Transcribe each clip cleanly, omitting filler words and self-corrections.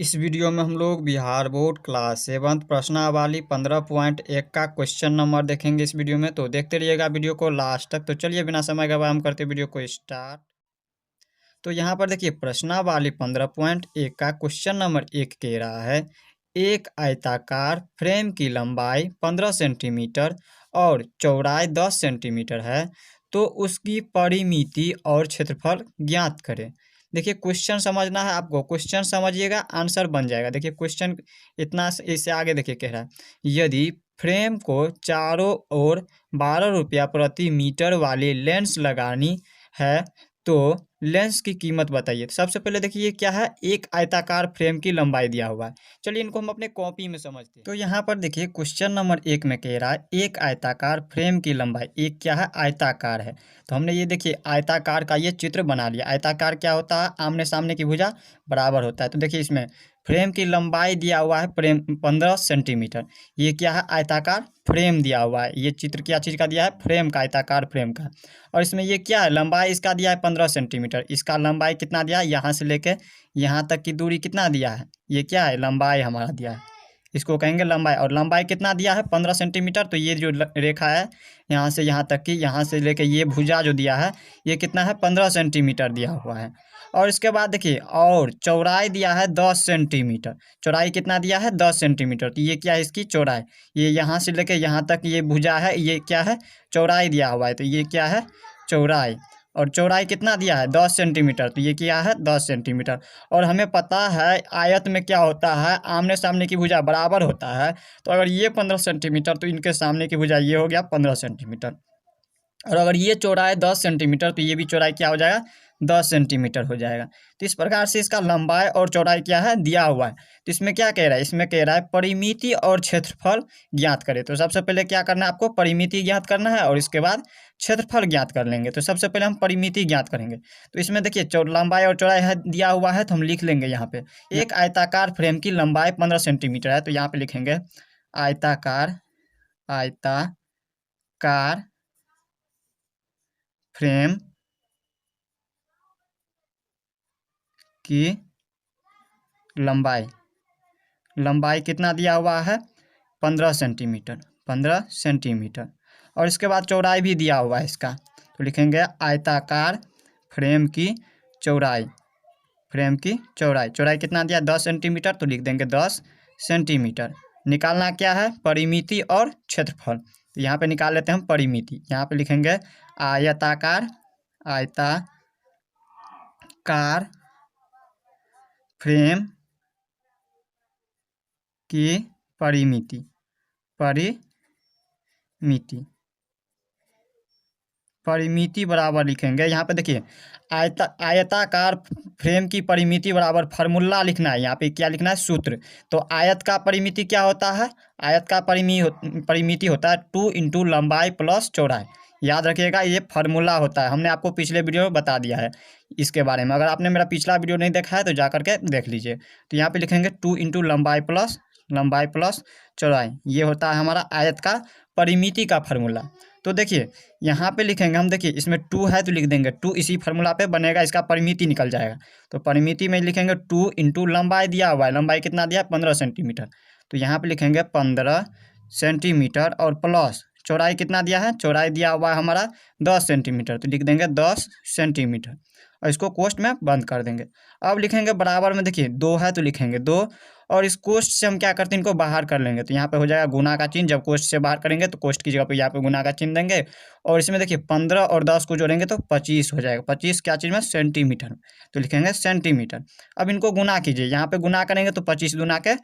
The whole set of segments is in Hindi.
इस वीडियो में हम लोग बिहार बोर्ड क्लास 7 प्रश्नावली 15.1 का क्वेश्चन नंबर देखेंगे इस वीडियो में। तो देखते रहिएगा वीडियो को लास्ट तक। तो चलिए बिना समय गवाए हम करते वीडियो को स्टार्ट। तो यहाँ पर देखिए प्रश्नावली 15.1 का क्वेश्चन नंबर 1 कह रहा है, एक आयताकार फ्रेम की लंबाई 15 सेंटीमीटर और चौड़ाई 10 सेंटीमीटर है, तो उसकी परिमिति और क्षेत्रफल ज्ञात करें। देखिए क्वेश्चन समझना है आपको, क्वेश्चन समझिएगा आंसर बन जाएगा। देखिए क्वेश्चन इतना इससे आगे देखिए कह रहा है, यदि फ्रेम को चारों ओर 12 रुपया प्रति मीटर वाली लेंस लगानी है तो लेंस की कीमत बताइए। सबसे पहले देखिए ये क्या है, एक आयताकार फ्रेम की लंबाई दिया हुआ है। चलिए इनको हम अपने कॉपी में समझते हैं। तो यहाँ पर देखिए क्वेश्चन नंबर 1 में कह रहा है एक आयताकार फ्रेम की लंबाई, एक क्या है आयताकार है। तो हमने ये देखिए आयताकार का ये चित्र बना लिया। आयताकार क्या होता है, आमने सामने की भुजा बराबर होता है। तो देखिए इसमें फ्रेम की लंबाई दिया हुआ है फ्रेम 15 सेंटीमीटर। ये क्या है आयताकार फ्रेम दिया हुआ है। ये चित्र क्या चीज़ का दिया है, फ्रेम का, आयताकार फ्रेम का। और इसमें ये क्या है, लंबाई इसका दिया है 15 सेंटीमीटर। इसका लंबाई कितना दिया है, यहाँ से लेके यहाँ तक की दूरी कितना दिया है, ये क्या है लंबाई हमारा दिया है, इसको कहेंगे लंबाई। और लंबाई कितना दिया है 15 सेंटीमीटर। तो ये जो रेखा है यहाँ से यहाँ तक की, यहाँ से लेके ये भुजा जो दिया है ये कितना है 15 सेंटीमीटर दिया हुआ है। और इसके बाद देखिए और चौड़ाई दिया है 10 सेंटीमीटर। चौड़ाई कितना दिया है 10 सेंटीमीटर। तो ये क्या है इसकी चौड़ाई, ये यहाँ से लेके यहाँ तक ये भुजा है, ये क्या है चौड़ाई दिया हुआ है। तो ये क्या है चौड़ाई, और चौड़ाई कितना दिया है 10 सेंटीमीटर। तो ये क्या है 10 सेंटीमीटर। और हमें पता है आयत में क्या होता है, आमने सामने की भुजा बराबर होता है। तो अगर ये 15 सेंटीमीटर तो इनके सामने की भुजा ये हो गया 15 सेंटीमीटर। और अगर ये चौड़ाई 10 सेंटीमीटर तो ये भी चौड़ाई क्या हो जाएगा 10 सेंटीमीटर हो जाएगा। तो इस प्रकार से इसका लंबाई और चौड़ाई क्या है दिया हुआ है। तो इसमें क्या कह रहा है, इसमें कह रहा है परिमिति और क्षेत्रफल ज्ञात करें। तो सबसे पहले क्या करना है आपको, परिमिति ज्ञात करना है और इसके बाद क्षेत्रफल ज्ञात कर लेंगे। तो सबसे पहले हम परिमिति ज्ञात करेंगे। तो इसमें देखिए लंबाई और चौड़ाई है दिया हुआ है, तो हम लिख लेंगे यहाँ पे एक आयताकार फ्रेम की लंबाई 15 सेंटीमीटर है। तो यहाँ पे लिखेंगे आयताकार फ्रेम की लंबाई कितना दिया हुआ है 15 सेंटीमीटर। और इसके बाद चौड़ाई भी दिया हुआ है इसका। तो लिखेंगे आयताकार फ्रेम की चौड़ाई, चौड़ाई कितना दिया 10 सेंटीमीटर। तो लिख देंगे 10 सेंटीमीटर। निकालना क्या है परिमिति और क्षेत्रफल। तो यहाँ पे निकाल लेते हैं हम परिमिति। यहाँ पे लिखेंगे आयताकार फ्रेम की परिमिति बराबर लिखेंगे। यहाँ पे देखिए आयताकार फ्रेम की परिमिति बराबर फार्मूला लिखना है। यहाँ पे क्या लिखना है सूत्र। तो आयत का परिमिति क्या होता है, आयत का परिमिति होता है 2 इंटू लंबाई प्लस चौड़ाई। याद रखिएगा ये फार्मूला होता है, हमने आपको पिछले वीडियो में बता दिया है इसके बारे में। अगर आपने मेरा पिछला वीडियो नहीं देखा है तो जा करके देख लीजिए। तो यहाँ पे लिखेंगे 2 इंटू लंबाई प्लस चौड़ाई, ये होता है हमारा आयत का परिमिति का फार्मूला। तो देखिए यहाँ पे लिखेंगे हम, देखिए इसमें 2 है तो लिख देंगे 2, इसी फार्मूला पे बनेगा, इसका परिमिति निकल जाएगा। तो परिमिति में लिखेंगे 2 इंटू लंबाई दिया हुआ है, लंबाई कितना दिया 15 सेंटीमीटर। तो यहाँ पे लिखेंगे 15 सेंटीमीटर और प्लस चौड़ाई कितना दिया है, चौड़ाई दिया हुआ है हमारा 10 सेंटीमीटर। तो लिख देंगे 10 सेंटीमीटर और इसको कोष्ठ में बंद कर देंगे। अब लिखेंगे बराबर में, देखिए 2 है तो लिखेंगे 2, और इस कोष्ठ से हम क्या करते हैं इनको बाहर कर लेंगे। तो यहाँ पे हो जाएगा गुना का चिन्ह, जब कोष्ठ से बाहर करेंगे तो कोष्ठ की जगह पे यहाँ पे गुना का चिन्ह देंगे। और इसमें देखिए 15 और 10 को जोड़ेंगे तो 25 हो जाएगा। 25 क्या चीज़ में सेंटीमीटर, तो लिखेंगे सेंटीमीटर। अब इनको गुना कीजिए, यहाँ पे गुना करेंगे तो 25 दूना के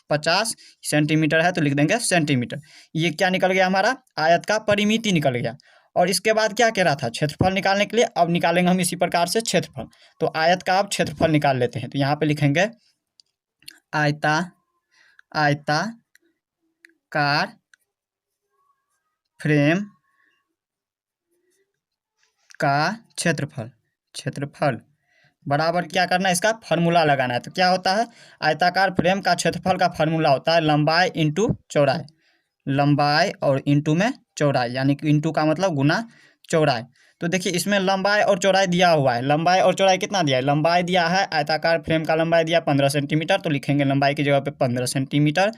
50 सेंटीमीटर है तो लिख देंगे सेंटीमीटर। ये क्या निकल गया हमारा आयत का परिमिति निकल गया। और इसके बाद क्या कह रहा था क्षेत्रफल निकालने के लिए, अब निकालेंगे हम इसी प्रकार से क्षेत्रफल। तो आयत का अब क्षेत्रफल निकाल लेते हैं। तो यहाँ पे लिखेंगे आयताकार फ्रेम का क्षेत्रफल बराबर क्या करना है, इसका फार्मूला लगाना है। तो क्या होता है आयताकार फ्रेम का क्षेत्रफल का फार्मूला होता है लंबाई इंटू चौड़ाई, लंबाई और इंटू में चौड़ाई, यानी कि इंटू का मतलब गुना चौड़ाई। तो देखिए इसमें लंबाई और चौड़ाई दिया हुआ है। लंबाई और चौड़ाई कितना दिया है? लंबाई दिया है, आयताकार फ्रेम का लंबाई दिया 15 सेंटीमीटर, तो लिखेंगे लंबाई की जगह पे 15 सेंटीमीटर,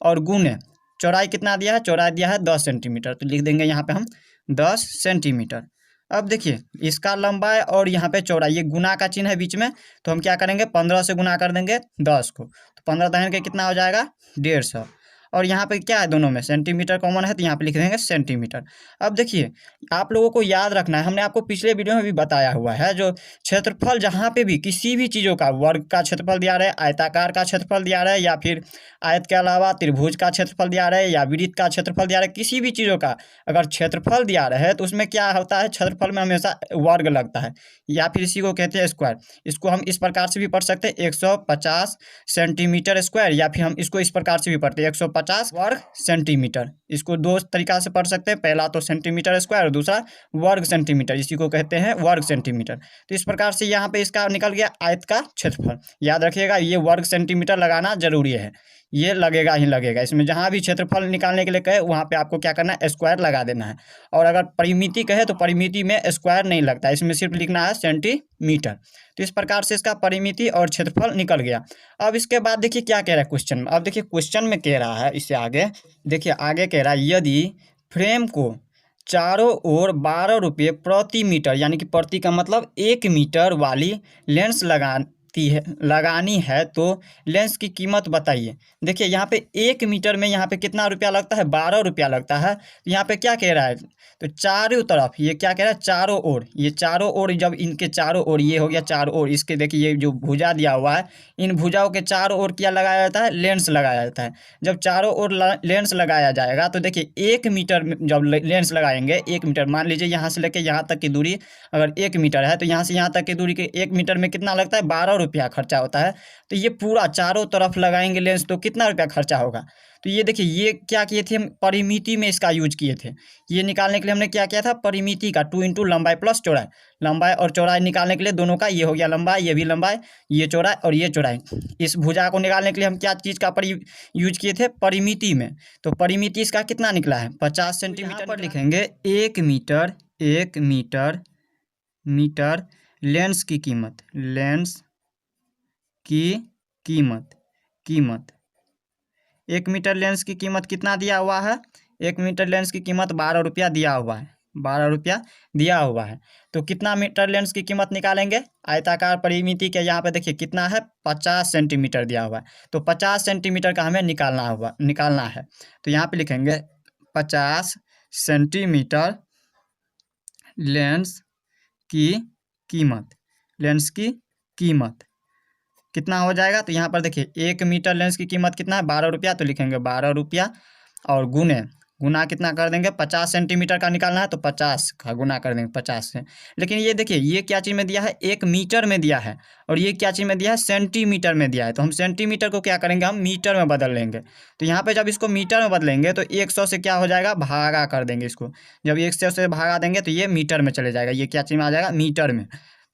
और गुने चौड़ाई कितना दिया है? चौड़ाई दिया है 10 सेंटीमीटर, तो लिख देंगे यहाँ पे हम 10 सेंटीमीटर। अब देखिए इसका लंबाई और यहाँ पे चौड़ाई, ये गुना का चिन्ह है बीच में, तो हम क्या करेंगे 15 से गुना कर देंगे 10 को, तो 15 दहन के कितना हो जाएगा? 150। और यहाँ पे क्या है? दोनों में सेंटीमीटर कॉमन है, तो यहाँ पे लिख देंगे सेंटीमीटर। अब देखिए आप लोगों को याद रखना है, हमने आपको पिछले वीडियो में भी बताया हुआ है, जो क्षेत्रफल जहाँ पे भी किसी भी चीज़ों का वर्ग का क्षेत्रफल दिया रहे, आयताकार का क्षेत्रफल दिया रहे, या फिर आयत के अलावा त्रिभुज का क्षेत्रफल दिया रहे, या वृत्त का क्षेत्रफल दिया रहे, किसी भी चीज़ों का अगर क्षेत्रफल दिया रहे तो उसमें क्या होता है? क्षेत्रफल में हमेशा वर्ग लगता है, या फिर इसी को कहते हैं स्क्वायर। इसको हम इस प्रकार से भी पढ़ सकते हैं 150 सेंटीमीटर स्क्वायर, या फिर हम इसको इस प्रकार से भी पढ़ते हैं 150 वर्ग सेंटीमीटर। इसको दो तरीका से पढ़ सकते हैं, पहला तो सेंटीमीटर स्क्वायर और दूसरा वर्ग सेंटीमीटर, इसी को कहते हैं वर्ग सेंटीमीटर। तो इस प्रकार से यहाँ पे इसका निकल गया आयत का क्षेत्रफल। याद रखिएगा ये वर्ग सेंटीमीटर लगाना जरूरी है, ये लगेगा ही लगेगा। इसमें जहाँ भी क्षेत्रफल निकालने के लिए कहे वहाँ पे आपको क्या करना है? स्क्वायर लगा देना है। और अगर परिमिति कहे तो परिमिति में स्क्वायर नहीं लगता, इसमें सिर्फ लिखना है सेंटीमीटर। तो इस प्रकार से इसका परिमिति और क्षेत्रफल निकल गया। अब इसके बाद देखिए क्या कह रहा है क्वेश्चन में। अब देखिए क्वेश्चन में कह रहा है, इससे आगे देखिए, आगे कह रहा है यदि फ्रेम को चारों ओर 12 रुपये प्रति मीटर, यानी कि प्रति का मतलब 1 मीटर वाली लेंस लगानी है तो लेंस की कीमत बताइए। देखिए यहाँ पे 1 मीटर में यहाँ पे कितना रुपया लगता है? 12 रुपया लगता है। तो यहाँ पे क्या कह रहा है? तो चारों तरफ, ये क्या कह रहा है? चारों ओर, ये चारों ओर, जब इनके चारों ओर, ये हो गया चारों ओर, इसके देखिए ये जो भुजा दिया हुआ है, इन भुजाओं के चारों ओर क्या लगाया जाता है? लेंस लगाया जाता है। जब चारों ओर लेंस लगाया जाएगा तो देखिए 1 मीटर में जब लेंस लगाएंगे, 1 मीटर मान लीजिए यहाँ से लेके यहाँ तक की दूरी अगर 1 मीटर है, तो यहाँ से यहाँ तक की दूरी के 1 मीटर में कितना लगता है? 12 रुपया खर्चा होता है। तो ये पूरा चारों तरफ लगाएंगे लेंस तो कितना रुपया खर्चा होगा? तो ये देखिए ये क्या किए थे हम? परिमिति में इसका यूज किए थे। ये निकालने के लिए हमने क्या किया था? परिमिति का 2 इंटू लंबाई प्लस चौड़ाई, लंबाई और चौड़ाई निकालने के लिए दोनों का, ये हो गया लंबाई, ये भी लंबाई, ये चौड़ाई और ये चौड़ाई। इस भुजा को निकालने के लिए हम क्या चीज़ का यूज किए थे? परिमिति में। तो परिमिति इसका कितना निकला है? 50 सेंटीमीटर। पर लिखेंगे 1 मीटर, 1 मीटर लेंस की कीमत, लेंस की कीमत 1 मीटर लेंस की कीमत कितना दिया हुआ है? 1 मीटर लेंस की कीमत 12 रुपया दिया हुआ है, 12 रुपया दिया हुआ है। तो कितना मीटर लेंस की कीमत निकालेंगे? आयताकार परिमिति के यहाँ पे देखिए कितना है? 50 सेंटीमीटर दिया हुआ है, तो 50 सेंटीमीटर का हमें निकालना है। तो यहाँ पे लिखेंगे 50 सेंटीमीटर लेंस की कीमत कितना हो जाएगा? तो यहाँ पर देखिए 1 मीटर लेंस की कीमत कितना है? 12 रुपया, तो लिखेंगे 12 रुपया, और गुना कितना कर देंगे? 50 सेंटीमीटर का निकालना है तो 50 का गुना कर देंगे 50 से। लेकिन ये देखिए ये क्या चीज़ में दिया है? 1 मीटर में दिया है, और ये क्या चीज़ में दिया है? सेंटीमीटर में दिया है। तो हम सेंटीमीटर को क्या करेंगे? हम मीटर में बदल लेंगे। तो यहाँ पे जब इसको मीटर में बदलेंगे तो 100 से क्या हो जाएगा? भागा कर देंगे इसको। जब 100 से भागा देंगे तो ये मीटर में चले जाएगा, ये क्या चीज़ में आ जाएगा? मीटर में।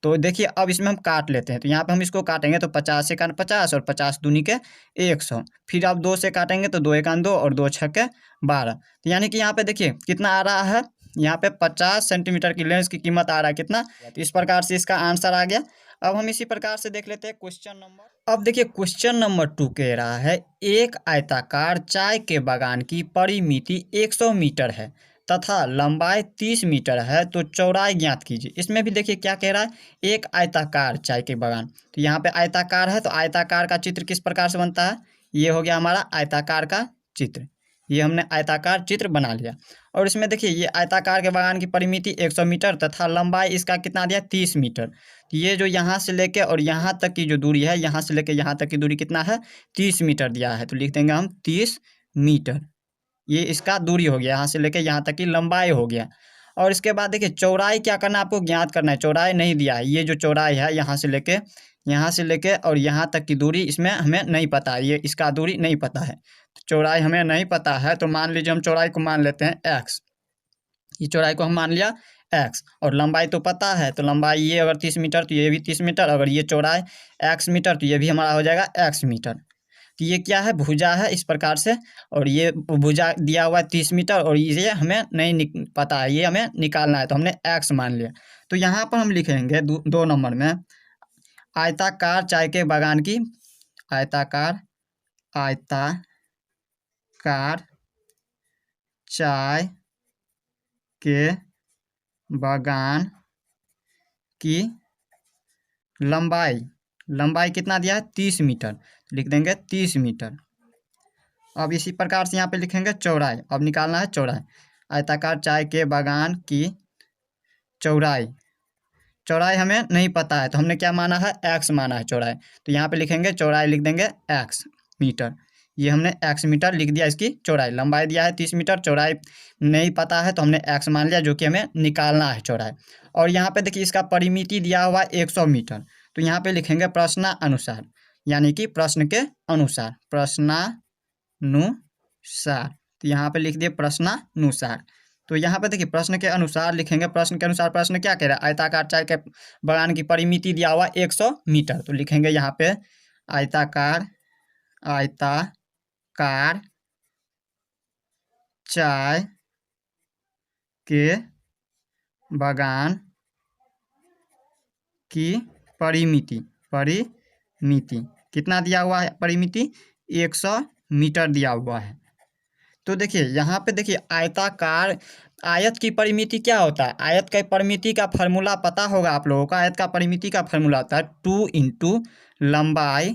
तो देखिए अब इसमें हम काट लेते हैं, तो यहाँ पे हम इसको काटेंगे तो 50 से 50 और 50 दूनी के 100, फिर आप 2 से काटेंगे तो 2 1 2 और 2 6 के 12। तो यानी कि यहाँ पे देखिए कितना आ रहा है? यहाँ पे 50 सेंटीमीटर की लेंस की कीमत आ रहा है कितना? तो इस प्रकार से इसका आंसर आ गया। अब हम इसी प्रकार से देख लेते हैं क्वेश्चन नंबर। अब देखिए क्वेश्चन नंबर 2 कह रहा है एक आयताकार चाय के बागान की परिमिति 100 मीटर है तथा लंबाई 30 मीटर है, तो चौड़ाई ज्ञात कीजिए। इसमें भी देखिए क्या कह रहा है? एक आयताकार चाय के बागान, तो यहाँ पे आयताकार है, तो आयताकार का चित्र किस प्रकार से बनता है? ये हो गया हमारा आयताकार का चित्र, ये हमने आयताकार चित्र बना लिया। और इसमें देखिए ये आयताकार के बागान की परिमिति 100 मीटर तथा लंबाई इसका कितना दिया? 30 मीटर। तो ये जो यहाँ से लेके और यहाँ तक की जो दूरी है, यहाँ से लेके यहाँ तक की दूरी कितना है? 30 मीटर दिया है, तो लिख देंगे हम 30 मीटर। ये इसका दूरी हो गया, यहाँ से लेके यहाँ तक की लंबाई हो गया। और इसके बाद देखिए चौड़ाई क्या करना है? आपको ज्ञात करना है। चौड़ाई नहीं दिया है, ये जो चौड़ाई है यहाँ से लेके और यहाँ तक की दूरी इसमें हमें नहीं पता है, ये इसका दूरी नहीं पता है। तो चौड़ाई हमें नहीं पता है, तो मान लीजिए हम चौड़ाई को मान लेते हैं x। ये चौड़ाई को हम मान लिया x, और लंबाई तो पता है, तो लंबाई ये अगर 30 मीटर तो ये भी 30 मीटर, अगर ये चौड़ाई x मीटर तो ये भी हमारा हो जाएगा x मीटर। कि ये क्या है, भुजा है इस प्रकार से, और ये भुजा दिया हुआ है 30 मीटर, और ये हमें नहीं पता है, ये हमें निकालना है, तो हमने x मान लिया। तो यहाँ पर हम लिखेंगे 2 नंबर में, आयताकार चाय के बागान की, आयताकार चाय के बागान की लंबाई कितना दिया है, 30 मीटर, लिख देंगे 30 मीटर। अब इसी प्रकार से यहाँ पे लिखेंगे चौड़ाई, अब निकालना है चौड़ाई, आयताकार चाय के बागान की चौड़ाई हमें नहीं पता है, तो हमने क्या माना है, x माना है चौड़ाई। तो यहाँ पे लिखेंगे चौड़ाई, लिख देंगे x मीटर, ये हमने x मीटर लिख दिया। इसकी चौड़ाई, लंबाई दिया है 30 मीटर, चौड़ाई नहीं पता है तो हमने x मान लिया, जो कि हमें निकालना है चौड़ाई। और यहाँ पे देखिए इसका परिमिति दिया हुआ है 100 मीटर, तो यहाँ पे लिखेंगे प्रश्नानुसार, यानी कि प्रश्न के अनुसार, प्रश्नानुसार। तो यहाँ पे लिख दिए प्रश्नानुसार। तो यहाँ पे देखिए प्रश्न के अनुसार लिखेंगे, प्रश्न के अनुसार प्रश्न क्या कह रहा है, आयताकार चाय के बागान की परिमिति दिया हुआ 100 मीटर, तो लिखेंगे यहाँ पे आयताकार चाय के बागान की परिमिति कितना दिया हुआ है, परिमिति 100 मीटर दिया हुआ है। तो देखिए यहाँ पे देखिए आयताकार, आयत की परिमिति क्या होता है, आयत का परिमिति का फार्मूला पता होगा आप लोगों को। आयत का परिमिति का फार्मूला होता है 2 × लंबाई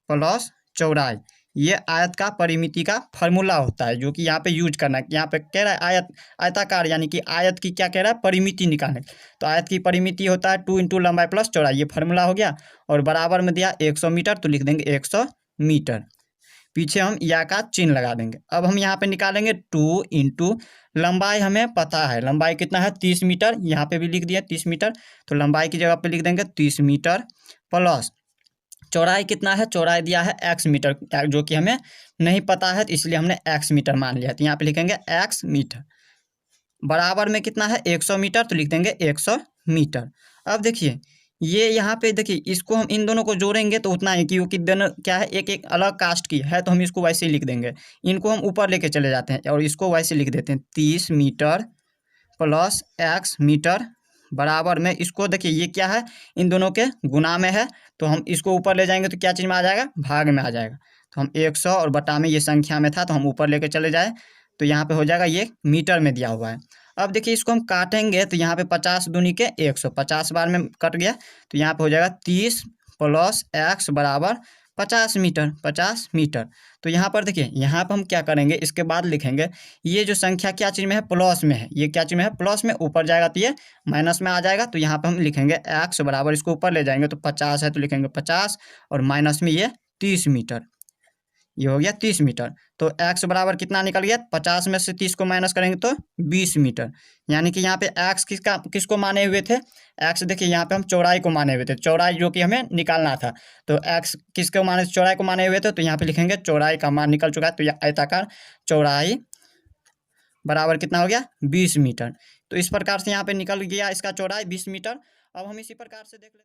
प्लस चौड़ाई, ये आयत का परिमिति का फार्मूला होता है, जो कि यहाँ पे यूज करना है। यहाँ पे कह रहा है आयताकार, यानी कि आयत की क्या कह रहा है, परिमिति निकालने। तो आयत की परिमिति होता है 2 × लंबाई प्लस चौड़ाई, ये फार्मूला हो गया। और बराबर में दिया 100 मीटर, तो लिख देंगे 100 मीटर, पीछे हम या का चिन्ह लगा देंगे। अब हम यहाँ पे निकालेंगे 2 × लंबाई, हमें पता है लंबाई कितना है 30 मीटर, यहाँ पे भी लिख दिया 30 मीटर, तो लंबाई की जगह पे लिख देंगे 30 मीटर, प्लस चौड़ाई कितना है, चौड़ाई दिया है x मीटर, जो कि हमें नहीं पता है, तो इसलिए हमने x मीटर मान लिया। तो यहाँ पे लिखेंगे x मीटर, बराबर में कितना है 100 मीटर, तो लिख देंगे 100 मीटर। अब देखिए ये यहाँ पे देखिए, इसको हम इन दोनों को जोड़ेंगे तो उतना ही, क्योंकि दोनों क्या है, एक एक अलग कास्ट की है, तो हम इसको वैसे ही लिख देंगे। इनको हम ऊपर लेके चले जाते हैं और इसको वैसे लिख देते हैं 30 मीटर प्लस x मीटर, बराबर में इसको देखिए ये क्या है, इन दोनों के गुना में है, तो हम इसको ऊपर ले जाएंगे तो क्या चीज़ में आ जाएगा, भाग में आ जाएगा। तो हम 100 और बटा में, ये संख्या में था तो हम ऊपर लेके चले जाए, तो यहाँ पे हो जाएगा, ये मीटर में दिया हुआ है। अब देखिए इसको हम काटेंगे तो यहाँ पे 50 दूनी के 100, 50 बार में कट गया, तो यहाँ पे हो जाएगा 30 प्लस x बराबर 50 मीटर। तो यहाँ पर देखिए, यहाँ पर हम क्या करेंगे, इसके बाद लिखेंगे ये जो संख्या क्या चीज़ में है, प्लस में है, ये क्या चीज़ में है, प्लस में, ऊपर जाएगा तो ये माइनस में आ जाएगा। तो यहाँ पर हम लिखेंगे x बराबर, इसको ऊपर ले जाएंगे तो 50 है तो लिखेंगे 50, और माइनस में ये 30 मीटर, ये हो गया 30 मीटर। तो x बराबर कितना निकल गया, 50 में से 30 को माइनस करेंगे तो 20 मीटर, यानी कि यहाँ पे x किसको माने हुए थे, x देखिए यहाँ पे हम चौड़ाई को माने हुए थे, चौड़ाई जो कि हमें निकालना था। तो x किसको माने, चौड़ाई को माने हुए थे, तो यहाँ पे लिखेंगे चौड़ाई का मान निकल चुका है। तो यह आयताकार चौड़ाई बराबर कितना हो गया, 20 मीटर। तो इस प्रकार से यहाँ पे निकल गया इसका चौड़ाई 20 मीटर। अब हम इसी प्रकार से देख लेते हैं।